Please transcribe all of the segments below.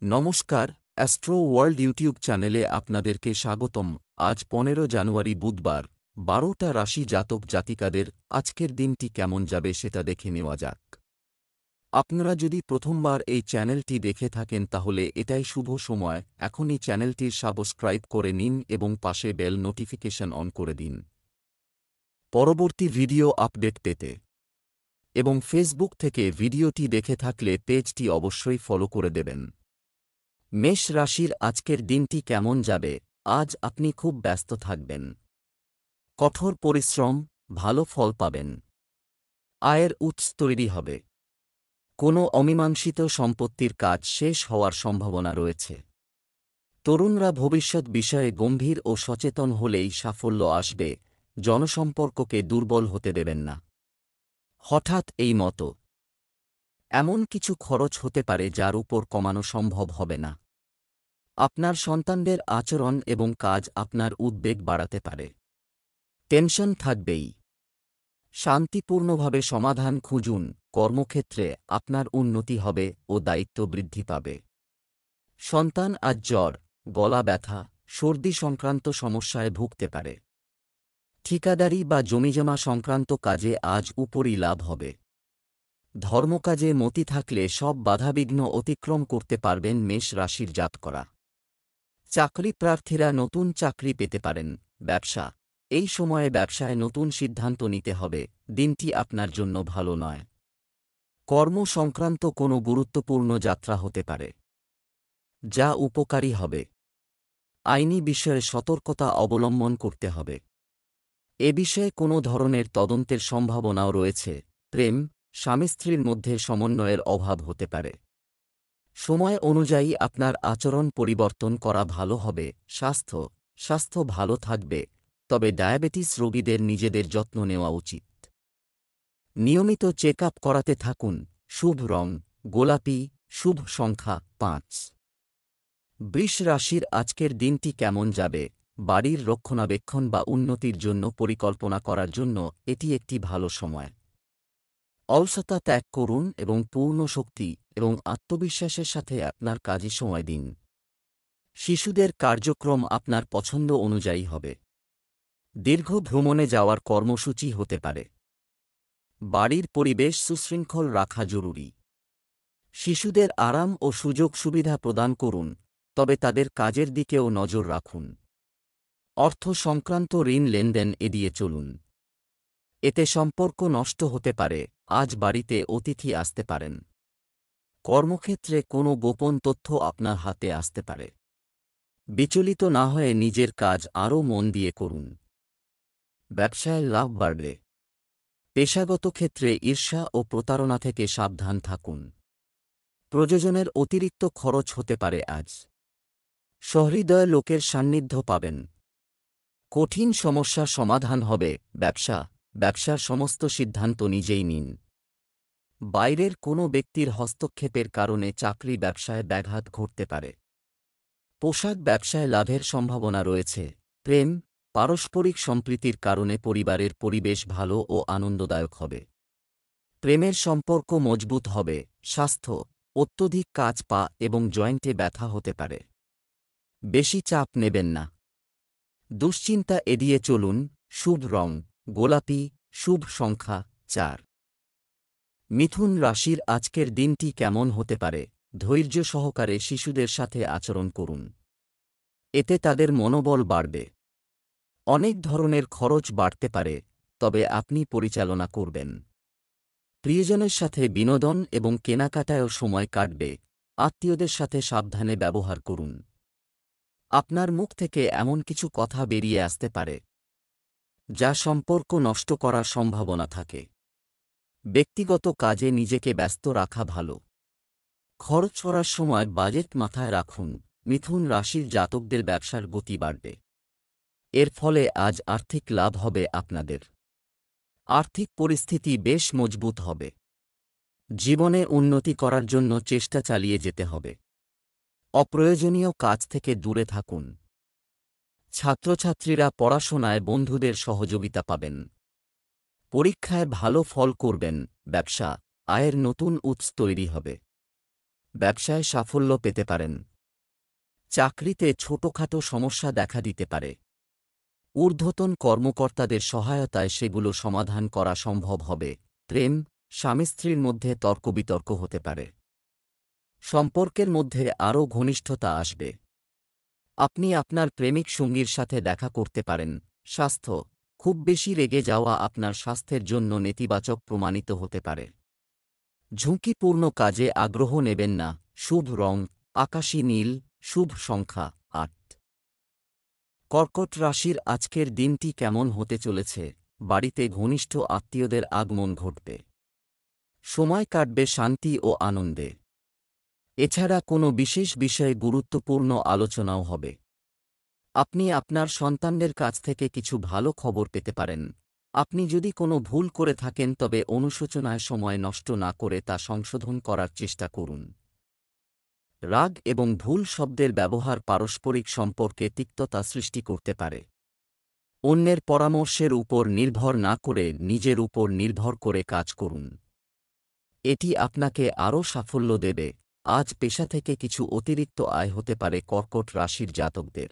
নমস্কার, astro world YouTube চ্যানেলে আপনাদেরকে স্বাগতম। আজ 15 জানুয়ারি বুধবার, 12টা রাশি জাতক জাতিকাদের আজকের দিনটি কেমন যাবে সেটা দেখে নেওয়া যাক। আপনারা যদি প্রথমবার এই চ্যানেলটি দেখে থাকেন তাহলে এটাই শুভ সময়, এখনই চ্যানেলটির সাবস্ক্রাইব করে নিন এবং পাশে বেল নোটিফিকেশন অন করে দিন পরবর্তী ভিডিও আপডেট পেতে। এবং ফেসবুক থেকে ভিডিওটি দেখে থাকলে পেজটি অবশ্যই ফলো করে দেবেন। মেষ রাশির আজকের দিনটি কেমন যাবে? আজ আপনি খুব ব্যস্ত থাকবেন। কঠোর পরিশ্রম, ভালো ফল পাবেন। আয়ের উৎস তৈরি হবে। কোনো অমীমাংসিত সম্পত্তির কাজ শেষ হওয়ার সম্ভাবনা রয়েছে। তরুণরা ভবিষ্যৎ বিষয়ে গম্ভীর ও সচেতন হলেই সাফল্য আসবে। জনসম্পর্ককে দুর্বল হতে দেবেন না। হঠাৎ এই মতো এমন কিছু খরচ হতে পারে যার উপর কমানো সম্ভব হবে না। আপনার সন্তানদের আচরণ এবং কাজ আপনার উদ্বেগ বাড়াতে পারে। টেনশন থাকবেই। শান্তিপূর্ণভাবে সমাধান খুঁজুন। কর্মক্ষেত্রে আপনার উন্নতি হবে ও দায়িত্ব বৃদ্ধি পাবে। সন্তান আজ জ্বর, গলা ব্যথা, সর্দি সংক্রান্ত সমস্যায় ভুগতে পারে। ঠিকাদারি বা জমিজমা সংক্রান্ত কাজে আজ উপরি লাভ হবে। ধর্মকাজে মতি থাকলে সব বাধাবিঘ্ন অতিক্রম করতে পারবেন মেষ রাশির জাতকরা। চাকরি প্রার্থীরা নতুন চাকরি পেতে পারেন। ব্যবসা, এই সময়ে ব্যবসায় নতুন সিদ্ধান্ত নিতে হবে। দিনটি আপনার জন্য ভালো নয়। কর্ম সংক্রান্ত কোনো গুরুত্বপূর্ণ যাত্রা হতে পারে, যা উপকারী হবে। আইনি বিষয়ে সতর্কতা অবলম্বন করতে হবে। এ বিষয়ে কোনো ধরনের তদন্তের সম্ভাবনাও রয়েছে। প্রেম, স্বামী স্ত্রীর মধ্যে সমন্বয়ের অভাব হতে পারে। সময় অনুযায়ী আপনার আচরণ পরিবর্তন করা ভালো হবে। স্বাস্থ্য ভালো থাকবে, তবে ডায়াবেটিস রোগীদের নিজেদের যত্ন নেওয়া উচিত। নিয়মিত চেক আপ করাতে থাকুন। শুভ রং গোলাপি, শুভ সংখ্যা 5। বৃষ রাশির আজকের দিনটি কেমন যাবে? বাড়ির রক্ষণাবেক্ষণ বা উন্নতির জন্য পরিকল্পনা করার জন্য এটি একটি ভালো সময়। অলসতা ত্যাগ করুন এবং পূর্ণ শক্তি এবং আত্মবিশ্বাসের সাথে আপনার কাজে সময় দিন। শিশুদের কার্যক্রম আপনার পছন্দ অনুযায়ী হবে। দীর্ঘ ভ্রমণে যাওয়ার কর্মসূচি হতে পারে। বাড়ির পরিবেশ সুশৃঙ্খল রাখা জরুরি। শিশুদের আরাম ও সুযোগ সুবিধা প্রদান করুন, তবে তাদের কাজের দিকেও নজর রাখুন। অর্থ সংক্রান্ত ঋণ লেনদেন এড়িয়ে চলুন। এতে সম্পর্ক নষ্ট হতে পারে। আজ বাড়িতে অতিথি আসতে পারেন। কর্মক্ষেত্রে কোনো গোপন তথ্য আপনার হাতে আসতে পারে। বিচলিত না হয়ে নিজের কাজ আরও মন দিয়ে করুন। ব্যবসায় লাভ বাড়বে। পেশাগত ক্ষেত্রে ঈর্ষা ও প্রতারণা থেকে সাবধান থাকুন। প্রয়োজনের অতিরিক্ত খরচ হতে পারে আজ। সহৃদয় লোকের সান্নিধ্য পাবেন। কঠিন সমস্যার সমাধান হবে। ব্যবসার সমস্ত সিদ্ধান্ত নিজেই নিন। বাইরের কোনো ব্যক্তির হস্তক্ষেপের কারণে চাকরি ব্যবসায় ব্যাঘাত ঘটতে পারে। পোশাক ব্যবসায় লাভের সম্ভাবনা রয়েছে। প্রেম, পারস্পরিক সম্প্রীতির কারণে পরিবারের পরিবেশ ভালো ও আনন্দদায়ক হবে। প্রেমের সম্পর্ক মজবুত হবে। স্বাস্থ্য, অত্যধিক কাজ পা এবং জয়েন্টে ব্যথা হতে পারে। বেশি চাপ নেবেন না। দুশ্চিন্তা এড়িয়ে চলুন। শুভ রং গোলাপি, শুভ সংখ্যা 4। মিথুন রাশির আজকের দিনটি কেমন হতে পারে? ধৈর্য সহকারে শিশুদের সাথে আচরণ করুন। এতে তাদের মনোবল বাড়বে। অনেক ধরনের খরচ বাড়তে পারে, তবে আপনি পরিচালনা করবেন। প্রিয়জনের সাথে বিনোদন এবং কেনাকাটায়ও সময় কাটবে। আত্মীয়দের সাথে সাবধানে ব্যবহার করুন। আপনার মুখ থেকে এমন কিছু কথা বেরিয়ে আসতে পারে, যা সম্পর্ক নষ্ট করার সম্ভাবনা থাকে। ব্যক্তিগত কাজে নিজেকে ব্যস্ত রাখা ভালো। খরচ করার সময় বাজেট মাথায় রাখুন। মিথুন রাশির জাতকদের ব্যবসার গতি বাড়বে। এর ফলে আজ আর্থিক লাভ হবে আপনাদের। আর্থিক পরিস্থিতি বেশ মজবুত হবে। জীবনে উন্নতি করার জন্য চেষ্টা চালিয়ে যেতে হবে। অপ্রয়োজনীয় কাজ থেকে দূরে থাকুন। ছাত্রছাত্রীরা পড়াশোনায় বন্ধুদের সহযোগিতা পাবেন। পরীক্ষায় ভালো ফল করবেন। ব্যবসা, আয়ের নতুন উৎস তৈরি হবে। ব্যবসায় সাফল্য পেতে পারেন। চাকরিতে ছোটখাটো সমস্যা দেখা দিতে পারে। ঊর্ধ্বতন কর্মকর্তাদের সহায়তায় সেগুলো সমাধান করা সম্ভব হবে। প্রেম, স্বামী স্ত্রীর মধ্যে তর্কবিতর্ক হতে পারে। সম্পর্কের মধ্যে আরও ঘনিষ্ঠতা আসবে। আপনি আপনার প্রেমিক সঙ্গীর সাথে দেখা করতে পারেন। স্বাস্থ্য, খুব বেশি রেগে যাওয়া আপনার স্বাস্থ্যের জন্য নেতিবাচক প্রমাণিত হতে পারে। ঝুঁকিপূর্ণ কাজে আগ্রহ নেবেন না। শুভ রং আকাশী নীল, শুভ সংখ্যা ৮। কর্কট রাশির আজকের দিনটি কেমন হতে চলেছে? বাড়িতে ঘনিষ্ঠ আত্মীয়দের আগমন ঘটবে। সময় কাটবে শান্তি ও আনন্দে। এছাড়া কোনো বিশেষ বিষয়ে গুরুত্বপূর্ণ আলোচনাও হবে। আপনি আপনার সন্তানদের কাছ থেকে কিছু ভালো খবর পেতে পারেন। আপনি যদি কোনো ভুল করে থাকেন তবে অনুশোচনায় সময় নষ্ট না করে তা সংশোধন করার চেষ্টা করুন। রাগ এবং ভুল শব্দের ব্যবহার পারস্পরিক সম্পর্কে তিক্ততা সৃষ্টি করতে পারে। অন্যের পরামর্শের উপর নির্ভর না করে নিজের উপর নির্ভর করে কাজ করুন। এটি আপনাকে আরও সাফল্য দেবে। আজ পেশা থেকে কিছু অতিরিক্ত আয় হতে পারে কর্কট রাশির জাতকদের।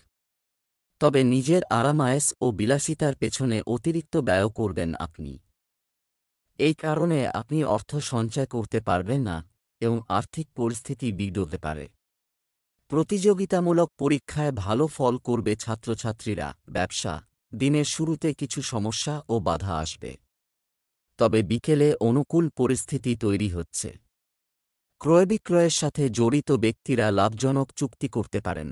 তবে নিজের আরামায়েশ ও বিলাসিতার পেছনে অতিরিক্ত ব্যয় করবেন আপনি। এই কারণে আপনি অর্থ সঞ্চয় করতে পারবেন না এবং আর্থিক পরিস্থিতি বিগড়তে পারে। প্রতিযোগিতামূলক পরীক্ষায় ভালো ফল করবে ছাত্রছাত্রীরা। ব্যবসা, দিনের শুরুতে কিছু সমস্যা ও বাধা আসবে। তবে বিকেলে অনুকূল পরিস্থিতি তৈরি হচ্ছে। ক্রয়বিক্রয়ের সাথে জড়িত ব্যক্তিরা লাভজনক চুক্তি করতে পারেন।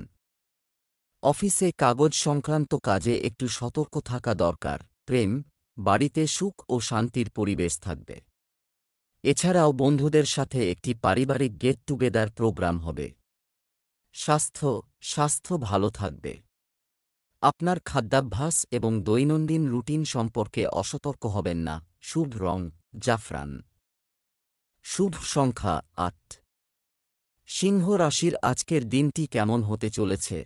অফিসে কাগজ সংক্রান্ত কাজে একটু সতর্ক থাকা দরকার। প্রেম, বাড়িতে সুখ ও শান্তির পরিবেশ থাকবে। এছাড়াও বন্ধুদের সাথে একটি পারিবারিক গেট টুগেদার প্রোগ্রাম হবে। স্বাস্থ্য ভালো থাকবে। আপনার খাদ্যাভ্যাস এবং দৈনন্দিন রুটিন সম্পর্কে অসতর্ক হবেন না। শুভ রং জাফরান, শুভ সংখ্যা ৮। সিংহ রাশির আজকের দিনটি কেমন হতে চলেছে?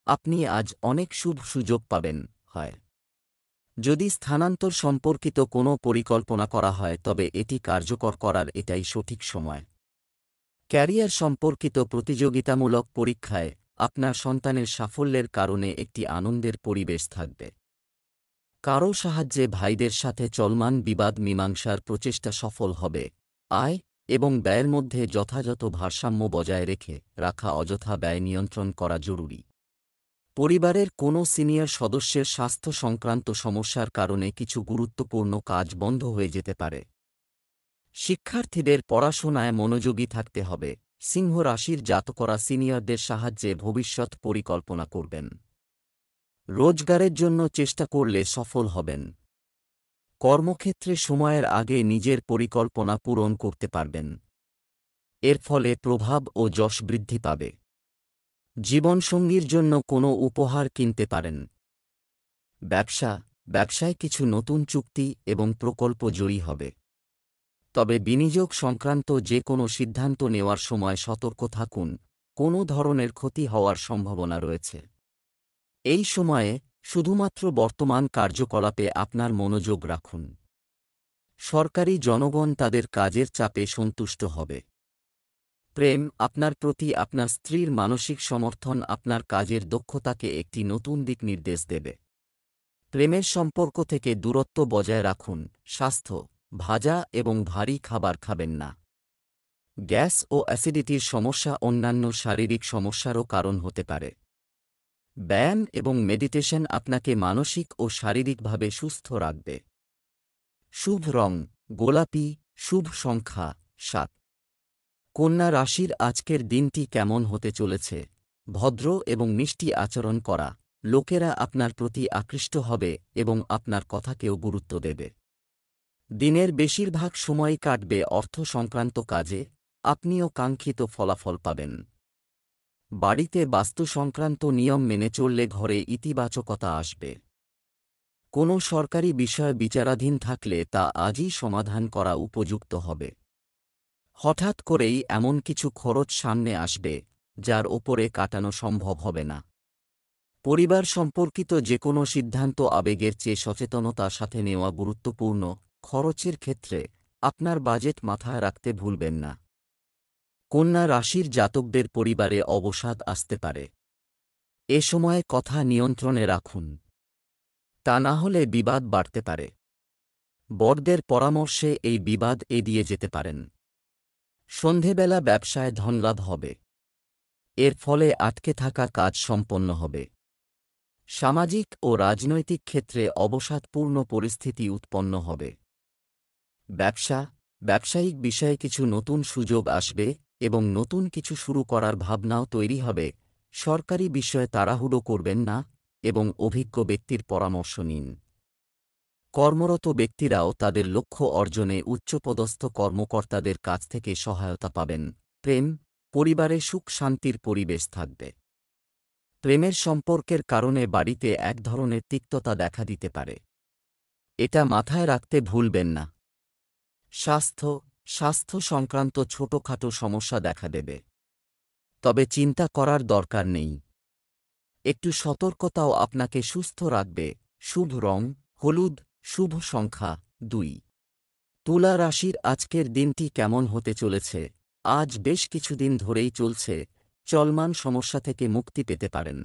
আপনি আজ অনেক শুভ সুযোগ পাবেন। হয় যদি স্থানান্তর সম্পর্কিত কোনো পরিকল্পনা করা হয় তবে এটি কার্যকর করার এটাই সঠিক সময়। ক্যারিয়ার সম্পর্কিত প্রতিযোগিতামূলক পরীক্ষায় আপনার সন্তানের সাফল্যের কারণে একটি আনন্দের পরিবেশ থাকবে। কারও সাহায্যে ভাইদের সাথে চলমান বিবাদ মীমাংসার প্রচেষ্টা সফল হবে। আয় এবং ব্যয়ের মধ্যে যথাযথ ভারসাম্য বজায় রাখা অযথা ব্যয় নিয়ন্ত্রণ করা জরুরি। পরিবারের কোনো সিনিয়র সদস্যের স্বাস্থ্য সংক্রান্ত সমস্যার কারণে কিছু গুরুত্বপূর্ণ কাজ বন্ধ হয়ে যেতে পারে। শিক্ষার্থীদের পড়াশোনায় মনোযোগী থাকতে হবে। সিংহ রাশির জাতকরা সিনিয়রদের সাহায্যে ভবিষ্যৎ পরিকল্পনা করবেন। রোজগারের জন্য চেষ্টা করলে সফল হবেন। কর্মক্ষেত্রে সময়ের আগে নিজের পরিকল্পনা পূরণ করতে পারবেন। এর ফলে প্রভাব ও যশ বৃদ্ধি পাবে। জীবনসঙ্গীর জন্য কোনো উপহার কিনতে পারেন। ব্যবসায় কিছু নতুন চুক্তি এবং প্রকল্প জড়ি হবে। তবে বিনিয়োগ সংক্রান্ত যে কোনো সিদ্ধান্ত নেওয়ার সময় সতর্ক থাকুন। কোনো ধরনের ক্ষতি হওয়ার সম্ভাবনা রয়েছে। এই সময়ে শুধুমাত্র বর্তমান কার্যকলাপে আপনার মনোযোগ রাখুন। সরকারি জনগণ তাদের কাজের চাপে সন্তুষ্ট হবে। প্রেম, আপনার প্রতি আপনার স্ত্রীর মানসিক সমর্থন আপনার কাজের দক্ষতাকে একটি নতুন দিক নির্দেশ দেবে। প্রেমের সম্পর্ক থেকে দূরত্ব বজায় রাখুন। স্বাস্থ্য, ভাজা এবং ভারী খাবার খাবেন না। গ্যাস ও অ্যাসিডিটির সমস্যা অন্যান্য শারীরিক সমস্যারও কারণ হতে পারে। ব্যায়াম এবং মেডিটেশন আপনাকে মানসিক ও শারীরিকভাবে সুস্থ রাখবে। শুভ রং গোলাপি, শুভ সংখ্যা ৭। কন্যা রাশির আজকের দিনটি কেমন হতে চলেছে? ভদ্র এবং মিষ্টি আচরণ করা লোকেরা আপনার প্রতি আকৃষ্ট হবে এবং আপনার কথাকেও গুরুত্ব দেবে। দিনের বেশিরভাগ সময় কাটবে অর্থ সংক্রান্ত কাজে। আপনিও কাঙ্ক্ষিত ফলাফল পাবেন। বাড়িতে বাস্তু সংক্রান্ত নিয়ম মেনে চললে ঘরে ইতিবাচকতা আসবে। কোনো সরকারি বিষয় বিচারাধীন থাকলে তা আজই সমাধান করা উপযুক্ত হবে। হঠাৎ করেই এমন কিছু খরচ সামনে আসবে যার ওপরে কাটানো সম্ভব হবে না। পরিবার সম্পর্কিত যে কোনো সিদ্ধান্ত আবেগের চেয়ে সচেতনতার সাথে নেওয়া গুরুত্বপূর্ণ। খরচের ক্ষেত্রে আপনার বাজেট মাথায় রাখতে ভুলবেন না। কন্যা রাশির জাতকদের পরিবারে অবসাদ আসতে পারে। এ সময়ে কথা নিয়ন্ত্রণে রাখুন, তা না হলে বিবাদ বাড়তে পারে। বড়দের পরামর্শে এই বিবাদ এড়িয়ে যেতে পারেন। সন্ধেবেলা ব্যবসায় ধনলাভ হবে, এর ফলে আটকে থাকা কাজ সম্পন্ন হবে। সামাজিক ও রাজনৈতিক ক্ষেত্রে অবসাদপূর্ণ পরিস্থিতি উৎপন্ন হবে। ব্যবসায়িক বিষয়ে কিছু নতুন সুযোগ আসবে এবং নতুন কিছু শুরু করার ভাবনাও তৈরি হবে। সরকারি বিষয়ে তাড়াহুড়ো করবেন না এবং অভিজ্ঞ ব্যক্তির পরামর্শ নিন। কর্মরত ব্যক্তিরাও তাদের লক্ষ্য অর্জনে উচ্চপদস্থ কর্মকর্তাদের কাছ থেকে সহায়তা পাবেন। পরিবারে সুখ শান্তির পরিবেশ থাকবে। প্রেমের সম্পর্কের কারণে বাড়িতে এক ধরনের তিক্ততা দেখা দিতে পারে, এটা মাথায় রাখতে ভুলবেন না। স্বাস্থ্য সংক্রান্ত ছোটখাটো সমস্যা দেখা দেবে, তবে চিন্তা করার দরকার নেই। একটু সতর্কতাও আপনাকে সুস্থ রাখবে। শুভ রং হলুদ, শুভ সংখ্যা 2। তুলা রাশির আজকের দিনটি কেমন হতে চলেছে? আজ বেশ কিছুদিন ধরেই চলছে চলমান সমস্যা থেকে মুক্তি পেতে পারেন।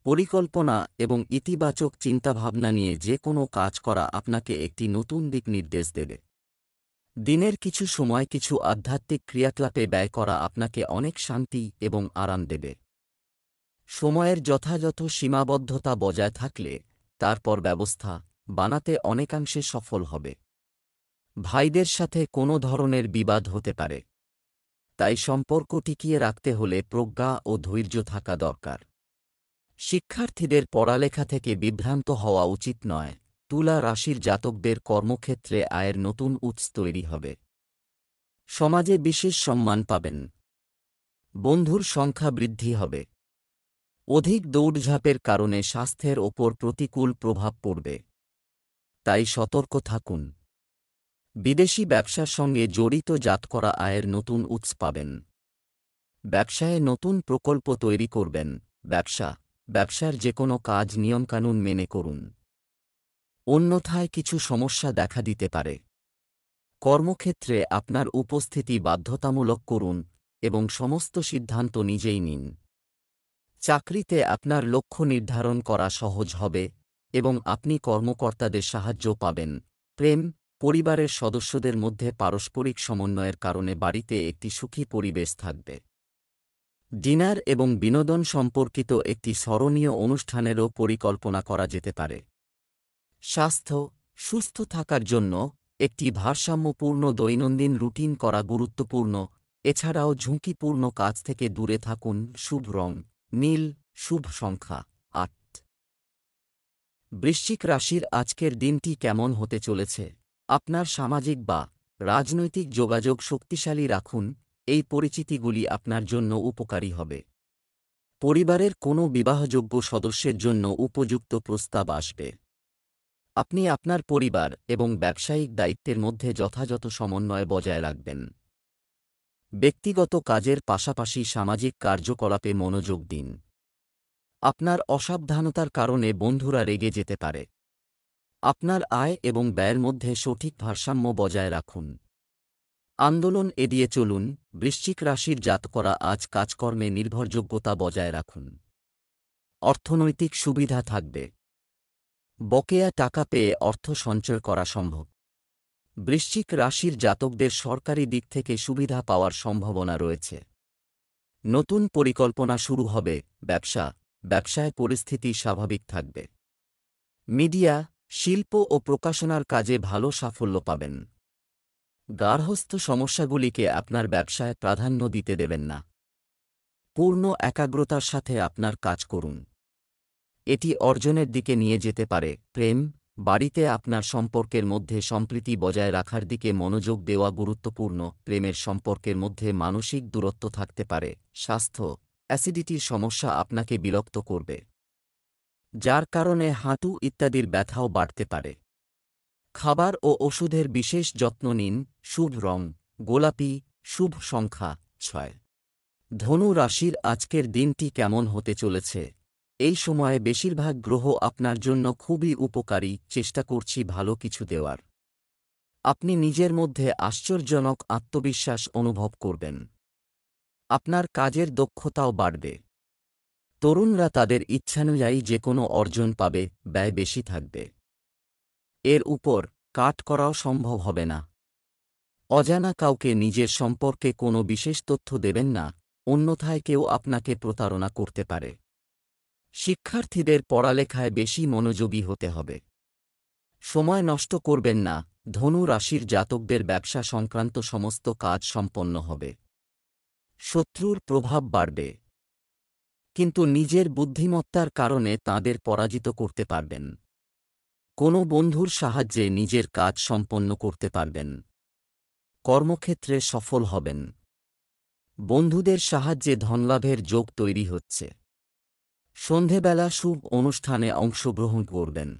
পরিকল্পনা এবং ইতিবাচক চিন্তাভাবনা নিয়ে যে কোনো কাজ করা আপনাকে একটি নতুন দিক নির্দেশ দেবে। দিনের কিছু সময় কিছু আধ্যাত্মিক ক্রিয়াকলাপে ব্যয় করা আপনাকে অনেক শান্তি এবং আরাম দেবে। সময়ের যথাযথ সীমাবদ্ধতা বজায় থাকলে তারপর ব্যবস্থা বানাতে অনেকাংশে সফল হবে। ভাইদের সাথে কোনো ধরনের বিবাদ হতে পারে, তাই সম্পর্ক টিকিয়ে রাখতে হলে প্রজ্ঞা ও ধৈর্য থাকা দরকার। শিক্ষার্থীদের পড়ালেখা থেকে বিভ্রান্ত হওয়া উচিত নয়। তুলা রাশির জাতকদের কর্মক্ষেত্রে আয়ের নতুন উৎস তৈরি হবে। সমাজে বিশেষ সম্মান পাবেন। বন্ধুর সংখ্যা বৃদ্ধি হবে। অধিক দৌড়ঝাঁপের কারণে স্বাস্থ্যের ওপর প্রতিকূল প্রভাব পড়বে, তাই সতর্ক থাকুন। বিদেশি ব্যবসার সঙ্গে জড়িত করা আয়ের নতুন উৎস পাবেন। ব্যবসায়ে নতুন প্রকল্প তৈরি করবেন। ব্যবসার যে কোনো কাজ নিয়মকানুন মেনে করুন, অন্যথায় কিছু সমস্যা দেখা দিতে পারে। কর্মক্ষেত্রে আপনার উপস্থিতি বাধ্যতামূলক করুন এবং সমস্ত সিদ্ধান্ত নিজেই নিন। চাকরিতে আপনার লক্ষ্য নির্ধারণ করা সহজ হবে এবং আপনি কর্মকর্তাদের সাহায্য পাবেন। পরিবারের সদস্যদের মধ্যে পারস্পরিক সমন্বয়ের কারণে বাড়িতে একটি সুখী পরিবেশ থাকবে। ডিনার এবং বিনোদন সম্পর্কিত একটি স্মরণীয় অনুষ্ঠানেরও পরিকল্পনা করা যেতে পারে। সুস্থ থাকার জন্য একটি ভারসাম্যপূর্ণ দৈনন্দিন রুটিন করা গুরুত্বপূর্ণ। এছাড়াও ঝুঁকিপূর্ণ কাজ থেকে দূরে থাকুন। শুভ রং নীল, শুভ সংখ্যা 8। বৃশ্চিক রাশির আজকের দিনটি কেমন হতে চলেছে? আপনার সামাজিক বা রাজনৈতিক যোগাযোগ শক্তিশালী রাখুন, এই পরিচিতিগুলি আপনার জন্য উপকারী হবে। পরিবারের কোনো বিবাহযোগ্য সদস্যের জন্য উপযুক্ত প্রস্তাব আসবে। আপনি আপনার পরিবার এবং ব্যবসায়িক দায়িত্বের মধ্যে যথাযথ সমন্বয় বজায় রাখবেন। ব্যক্তিগত কাজের পাশাপাশি সামাজিক কার্যকলাপে মনোযোগ দিন। আপনার অসাবধানতার কারণে বন্ধুরা রেগে যেতে পারে। আপনার আয় এবং ব্যয়ের মধ্যে সঠিক ভারসাম্য বজায় রাখুন। আন্দোলন এড়িয়ে চলুন। বৃশ্চিক রাশির জাতকরা আজ কাজকর্মে নির্ভরযোগ্যতা বজায় রাখুন। অর্থনৈতিক সুবিধা থাকবে। বকেয়া টাকা পেয়ে অর্থ সঞ্চয় করা সম্ভব। বৃশ্চিক রাশির জাতকদের সরকারি দিক থেকে সুবিধা পাওয়ার সম্ভাবনা রয়েছে। নতুন পরিকল্পনা শুরু হবে। ব্যবসায় পরিস্থিতি স্বাভাবিক থাকবে। মিডিয়া, শিল্প ও প্রকাশনার কাজে ভালো সাফল্য পাবেন। গার্হস্থ্য সমস্যাগুলিকে আপনার ব্যবসায় প্রাধান্য দিতে দেবেন না। পূর্ণ একাগ্রতার সাথে আপনার কাজ করুন, এটি অর্জনের দিকে নিয়ে যেতে পারে। বাড়িতে আপনার সম্পর্কের মধ্যে সম্প্রীতি বজায় রাখার দিকে মনোযোগ দেওয়া গুরুত্বপূর্ণ। প্রেমের সম্পর্কের মধ্যে মানসিক দূরত্ব থাকতে পারে। স্বাস্থ্য, অ্যাসিডিটির সমস্যা আপনাকে বিরক্ত করবে, যার কারণে হাঁটু ইত্যাদির ব্যথাও বাড়তে পারে। খাবার ও ওষুধের বিশেষ যত্ন নিন। শুভ রং গোলাপি, শুভ সংখ্যা 6। ধনু রাশির আজকের দিনটি কেমন হতে চলেছে? এই সময়ে বেশিরভাগ গ্রহ আপনার জন্য খুবই উপকারী। চেষ্টা করছি ভালো কিছু দেওয়ার। আপনি নিজের মধ্যে আশ্চর্যজনক আত্মবিশ্বাস অনুভব করবেন। আপনার কাজের দক্ষতাও বাড়বে। তরুণরা তাদের ইচ্ছানুযায়ী যে কোনো অর্জন পাবে, ব্যয় বেশি থাকবে। এর উপর কাট করাও সম্ভব হবে না। অজানা কাউকে নিজের সম্পর্কে কোনো বিশেষ তথ্য দেবেন না, অন্যথায় কেউ আপনাকে প্রতারণা করতে পারে। শিক্ষার্থীদের পড়ালেখায় বেশি মনোযোগী হতে হবে। সময় নষ্ট করবেন না। ধনু রাশির জাতকদের ব্যবসা সংক্রান্ত সমস্ত কাজ সম্পন্ন হবে। শত্রুর প্রভাব বাড়বে, কিন্তু নিজের বুদ্ধিমত্তার কারণে তাদের পরাজিত করতে পারবেন। কোনো বন্ধুর সাহায্যে নিজের কাজ সম্পন্ন করতে পারবেন। কর্মক্ষেত্রে সফল হবেন। বন্ধুদের সাহায্যে ধনলাভের যোগ তৈরি হচ্ছে। সন্ধেবেলা শুভ অনুষ্ঠানে অংশগ্রহণ করবেন।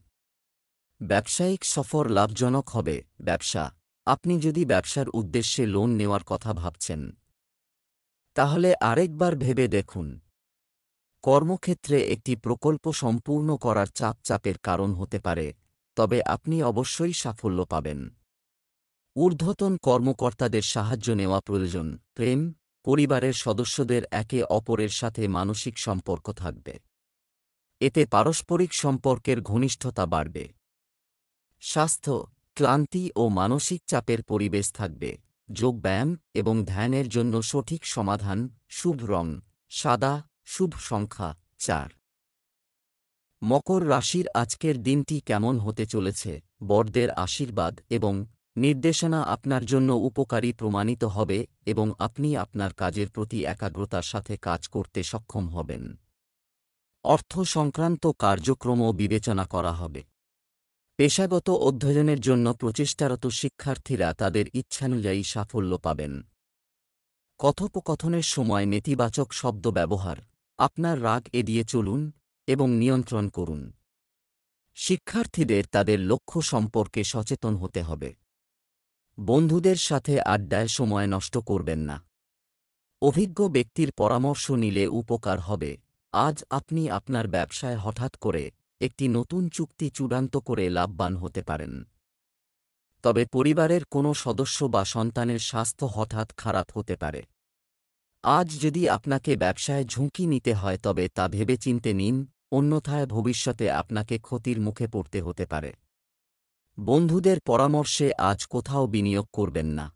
ব্যবসায়িক সফর লাভজনক হবে। ব্যবসা, আপনি যদি ব্যবসার উদ্দেশ্যে লোন নেওয়ার কথা ভাবছেন, তাহলে আরেকবার ভেবে দেখুন। কর্মক্ষেত্রে একটি প্রকল্প সম্পূর্ণ করার চাপের কারণ হতে পারে, তবে আপনি অবশ্যই সাফল্য পাবেন। ঊর্ধ্বতন কর্মকর্তাদের সাহায্য নেওয়া প্রয়োজন। প্রেম, পরিবারের সদস্যদের একে অপরের সাথে মানসিক সম্পর্ক থাকবে। এতে পারস্পরিক সম্পর্কের ঘনিষ্ঠতা বাড়বে। স্বাস্থ্য, ক্লান্তি ও মানসিক চাপের পরিবেশ থাকবে। যোগব্যায়াম এবং ধ্যানের জন্য সঠিক সমাধান। শুভ রং সাদা, শুভ সংখ্যা 4। মকর রাশির আজকের দিনটি কেমন হতে চলেছে? বড়দের আশীর্বাদ এবং নির্দেশনা আপনার জন্য উপকারী প্রমাণিত হবে এবং আপনি আপনার কাজের প্রতি একাগ্রতার সাথে কাজ করতে সক্ষম হবেন। অর্থ সংক্রান্ত কার্যক্রমও বিবেচনা করা হবে। পেশাগত অধ্যয়নের জন্য প্রচেষ্টারত শিক্ষার্থীরা তাদের ইচ্ছানুযায়ী সাফল্য পাবেন। কথোপকথনের সময় নেতিবাচক শব্দ ব্যবহার, আপনার রাগ এড়িয়ে চলুন এবং নিয়ন্ত্রণ করুন। শিক্ষার্থীদের তাদের লক্ষ্য সম্পর্কে সচেতন হতে হবে। বন্ধুদের সাথে আড্ডায় সময় নষ্ট করবেন না। অভিজ্ঞ ব্যক্তির পরামর্শ নিলে উপকার হবে। আজ আপনি আপনার ব্যবসায় হঠাৎ করে একটি নতুন চুক্তি চূড়ান্ত করে লাভবান হতে পারেন। তবে পরিবারের কোনো সদস্য বা সন্তানের স্বাস্থ্য হঠাৎ খারাপ হতে পারে। আজ যদি আপনাকে ব্যবসায় ঝুঁকি নিতে হয় তবে তা ভেবেচিন্তে নিন, অন্যথায় ভবিষ্যতে আপনাকে ক্ষতির মুখে পড়তে হতে পারে। বন্ধুদের পরামর্শে আজ কোথাও বিনিয়োগ করবেন না।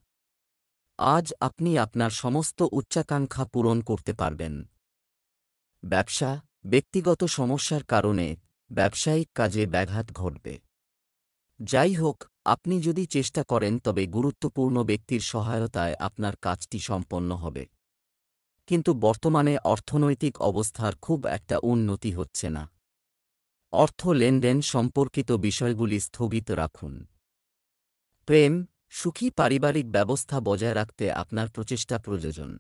আজ আপনি আপনার সমস্ত উচ্চাকাঙ্ক্ষা পূরণ করতে পারবেন। ব্যবসা, ব্যক্তিগত সমস্যার কারণে ব্যবসায়িক কাজে ব্যাঘাত ঘটবে। যাই হোক, আপনি যদি চেষ্টা করেন তবে গুরুত্বপূর্ণ ব্যক্তির সহায়তায় আপনার কাজটি সম্পন্ন হবে। কিন্তু বর্তমানে অর্থনৈতিক অবস্থার খুব একটা উন্নতি হচ্ছে না। অর্থ লেনদেন সম্পর্কিত বিষয়গুলি স্থগিত রাখুন। প্রেম, সুখী পারিবারিক ব্যবস্থা বজায় রাখতে আপনার প্রচেষ্টা প্রয়োজন।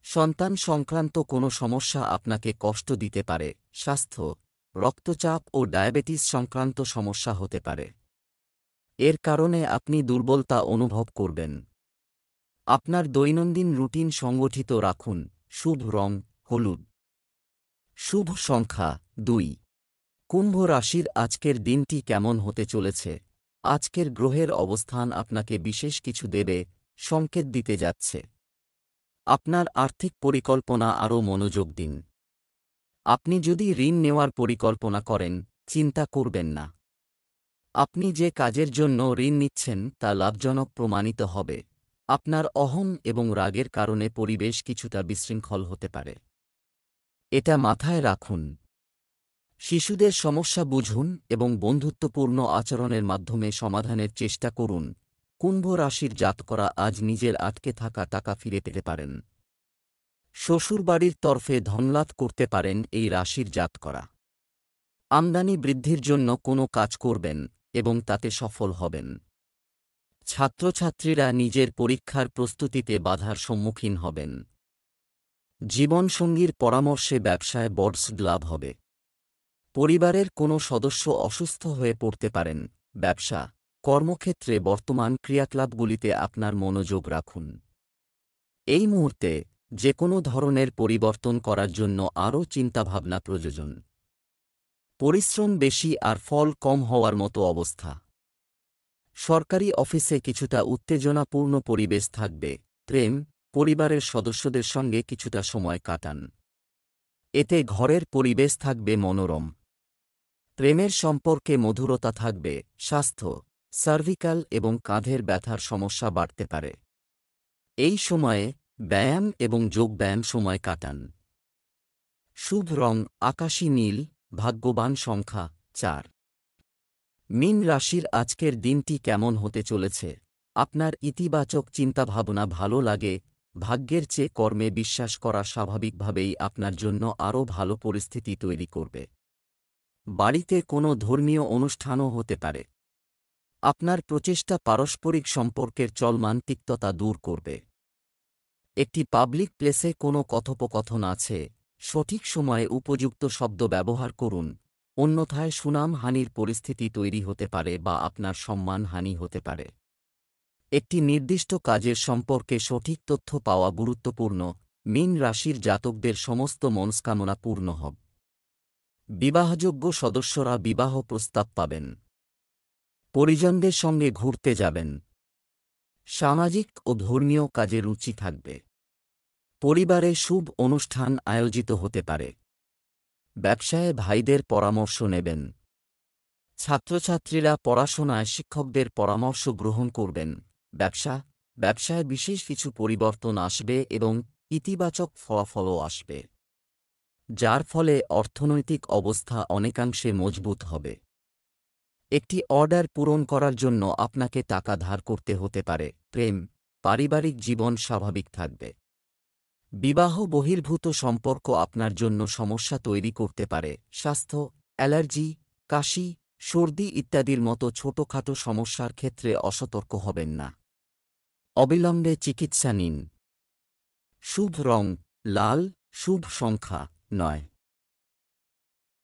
সন্তান সংক্রান্ত কোনো সমস্যা আপনাকে কষ্ট দিতে পারে। স্বাস্থ্য, রক্তচাপ ও ডায়াবেটিস সংক্রান্ত সমস্যা হতে পারে। এর কারণে আপনি দুর্বলতা অনুভব করবেন। আপনার দৈনন্দিন রুটিন সংগঠিত রাখুন। শুভ রং হলুদ। শুভ সংখ্যা 2। কুম্ভ রাশির আজকের দিনটি কেমন হতে চলেছে? আজকের গ্রহের অবস্থান আপনাকে বিশেষ কিছু দেবে, সংকেত দিতে যাচ্ছে। আপনার আর্থিক পরিকল্পনা আরও মনোযোগ দিন। আপনি যদি ঋণ নেওয়ার পরিকল্পনা করেন, চিন্তা করবেন না। আপনি যে কাজের জন্য ঋণ নিচ্ছেন তা লাভজনক প্রমাণিত হবে। আপনার অহং এবং রাগের কারণে পরিবেশ কিছুটা বিশৃঙ্খল হতে পারে। এটা মাথায় রাখুন। শিশুদের সমস্যা বুঝুন এবং বন্ধুত্বপূর্ণ আচরণের মাধ্যমে সমাধানের চেষ্টা করুন। কুম্ভ রাশির জাতকরা আজ নিজের আটকে থাকা টাকা ফিরে পেতে পারেন। শ্বশুরবাড়ির তরফে ধনলাভ করতে পারেন এই রাশির জাতকরা। আমদানি বৃদ্ধির জন্য কোনো কাজ করবেন এবং তাতে সফল হবেন। ছাত্রছাত্রীরা নিজের পরীক্ষার প্রস্তুতিতে বাধার সম্মুখীন হবেন। জীবনসঙ্গীর পরামর্শে ব্যবসায় বড় লাভ হবে। পরিবারের কোনো সদস্য অসুস্থ হয়ে পড়তে পারেন। ব্যবসা, কর্মক্ষেত্রে বর্তমান ক্রিয়াকলাপগুলিতে আপনার মনোযোগ রাখুন। এই মুহূর্তে যে কোনো ধরনের পরিবর্তন করার জন্য আরও চিন্তাভাবনা প্রয়োজন। পরিশ্রম বেশি আর ফল কম হওয়ার মতো অবস্থা। সরকারি অফিসে কিছুটা উত্তেজনাপূর্ণ পরিবেশ থাকবে। প্রেম, পরিবারের সদস্যদের সঙ্গে কিছুটা সময় কাটান। এতে ঘরের পরিবেশ থাকবে মনোরম। প্রেমের সম্পর্কে মধুরতা থাকবে। স্বাস্থ্য, সার্ভিক্যাল এবং কাঁধের ব্যথার সমস্যা বাড়তে পারে। এই সময়ে ব্যায়াম এবং যোগব্যায়াম সময় কাটান। শুভ রং আকাশী নীল, ভাগ্যবান সংখ্যা 4। মীন রাশির আজকের দিনটি কেমন হতে চলেছে? আপনার ইতিবাচক চিন্তাভাবনা ভালো লাগে। ভাগ্যের চেয়ে কর্মে বিশ্বাস করা স্বাভাবিকভাবেই আপনার জন্য আরও ভালো পরিস্থিতি তৈরি করবে। বাড়িতে কোনো ধর্মীয় অনুষ্ঠানও হতে পারে। আপনার প্রচেষ্টা পারস্পরিক সম্পর্কের চলমান তিক্ততা দূর করবে। একটি পাবলিক প্লেসে কোনো কথোপকথন আছে, সঠিক সময়ে উপযুক্ত শব্দ ব্যবহার করুন, অন্যথায় সুনামহানির পরিস্থিতি তৈরি হতে পারে বা আপনার সম্মানহানি হতে পারে। একটি নির্দিষ্ট কাজের সম্পর্কে সঠিক তথ্য পাওয়া গুরুত্বপূর্ণ। মীন রাশির জাতকদের সমস্ত মনস্কামনা পূর্ণ হবে। বিবাহযোগ্য সদস্যরা বিবাহ প্রস্তাব পাবেন। পরিজনদের সঙ্গে ঘুরতে যাবেন। সামাজিক ও ধর্মীয় কাজে রুচি থাকবে। পরিবারে শুভ অনুষ্ঠান আয়োজিত হতে পারে। ব্যবসায়ে ভাইদের পরামর্শ নেবেন। ছাত্রছাত্রীরা পড়াশোনায় শিক্ষকদের পরামর্শ গ্রহণ করবেন। ব্যবসায় বিশেষ কিছু পরিবর্তন আসবে এবং ইতিবাচক ফলাফলও আসবে, যার ফলে অর্থনৈতিক অবস্থা অনেকাংশে মজবুত হবে। একটি অর্ডার পূরণ করার জন্য আপনাকে টাকা ধার করতে হতে পারে। প্রেম, পারিবারিক জীবন স্বাভাবিক থাকবে। বিবাহ বহির্ভূত সম্পর্ক আপনার জন্য সমস্যা তৈরি করতে পারে। স্বাস্থ্য, অ্যালার্জি, কাশি, সর্দি ইত্যাদির মতো ছোটখাটো সমস্যার ক্ষেত্রে অসতর্ক হবেন না। অবিলম্বে চিকিৎসা নিন। শুভ রং লাল, শুভ সংখ্যা 9।